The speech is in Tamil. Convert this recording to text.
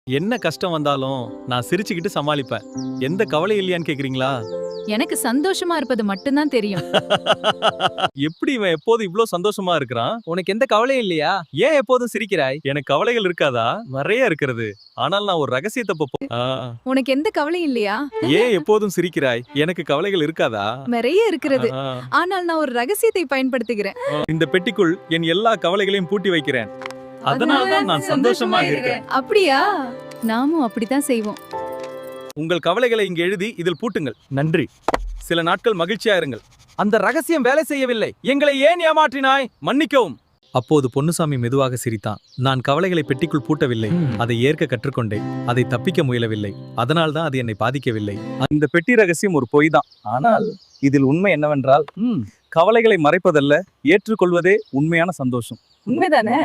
என்ன கஷ்டம் வந்தாலும் நான் சிரிச்சுக்கிட்டு சமாளிப்பேன். எந்த கவலை இல்லையான்னு கேக்குறீங்களா? எனக்கு சந்தோஷமா இருப்பது மட்டும்தான் தெரியும். எப்படி இவன் எப்போதும் இவ்ளோ சந்தோஷமா இருக்கிறான்? உனக்கு எந்த கவலையும் இல்லையா? ஏன் எப்போதும் சிரிக்கிறாய்? எனக்கு கவலைகள் இருக்காதா? நிறைய இருக்கிறது. ஆனால் நான் ஒரு ரகசியத்தை உனக்கு எந்த கவலையும் இல்லையா? ஏன் எப்போதும் சிரிக்கிறாய்? எனக்கு கவலைகள் இருக்காதா? நிறைய இருக்கிறது. ஆ, ஆனால் நான் ஒரு ரகசியத்தை பயன்படுத்துகிறேன். இந்த பெட்டிக்குள் என் எல்லா கவலைகளையும் பூட்டி வைக்கிறேன். அதனால்தான் நான் சந்தோஷமா இருக்கேன். அப்படியா? நாமும் அப்படித்தான் செய்வோம். உங்கள் கவலைகளை இங்கு எழுதி இதில் பூட்டுங்கள். நன்றி. சில நாட்கள் மகிழ்ச்சியா இருங்கள். அந்த ரகசியம் வேலை செய்யவில்லை. எங்களை ஏன் ஏமாற்றினாய்? மன்னிக்கவும். அப்போது பொன்னுசாமி மெதுவாக சிரித்தான். நான் கவலைகளை பெட்டிக்குள் பூட்டவில்லை. அதை ஏற்க கற்றுக்கொண்டேன். அதை தப்பிக்க முயலவில்லை. அதனால்தான் அது என்னை பாதிக்கவில்லை. இந்த பெட்டி ரகசியம் ஒரு பொய் தான். ஆனால் இதில் உண்மை என்னவென்றால் கவலைகளை மறைப்பதல்ல, ஏற்றுக்கொள்வதே உண்மையான சந்தோஷம். உண்மைதானே?